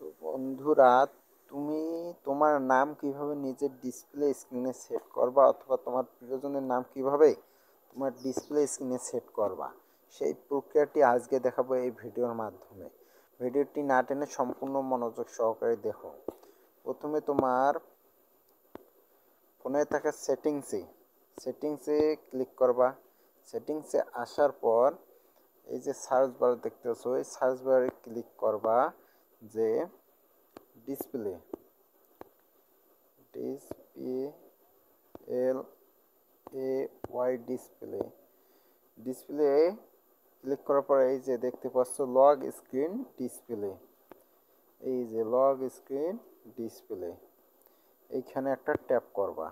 তো বন্ধুরা, তুমি তোমার নাম কিভাবে নিজের ডিসপ্লে স্ক্রিনে সেট করবা অথবা তোমার প্রিয়জনের নাম কিভাবে তোমার ডিসপ্লে স্ক্রিনে সেট করবা, সেই প্রক্রিয়াটি আজকে দেখাবো এই ভিডিওর মাধ্যমে। ভিডিওটি না টেনে সম্পূর্ণ মনোযোগ সহকারে দেখো। প্রথমে তোমার ফোনে থাকা সেটিংসে ক্লিক করবা। সেটিংসে আসার পর এই যে সার্চ বার দেখতেছো, এই সার্চ বারে ক্লিক করবা যে display L A Y display click করার পর এই যে দেখতে পাচ্ছ লগ স্ক্রিন ডিসপ্লে, এই যে লগ স্ক্রিন ডিসপ্লে, এইখানে একটা ট্যাপ করবা।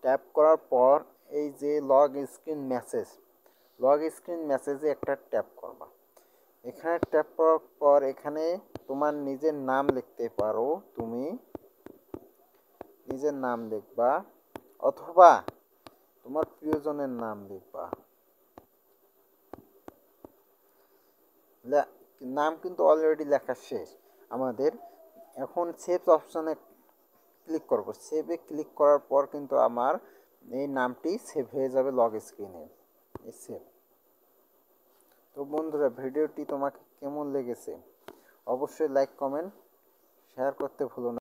ট্যাপ করার পর এই যে লগ স্ক্রিন মেসেজে একটা ট্যাপ করবা। এখানে ট্যাপ করার পর এখানে তোমার নিজের নাম লিখতে পারো, তুমি নিজের নাম লিখবা অথবা তোমার প্রিয়জনের নাম লিখবা। নাম কিন্তু অলরেডি লেখা শেষ আমাদের। এখন সেভ অপশানে ক্লিক করব। সেভে ক্লিক করার পর কিন্তু আমার এই নামটি সেভ হয়ে যাবে লগ স্ক্রিনে। এই সেভ। তো বন্ধুরা, ভিডিওটি তোমাকে কেমন লেগেছে অবশ্যই লাইক কমেন্ট শেয়ার করতে ভুলো না।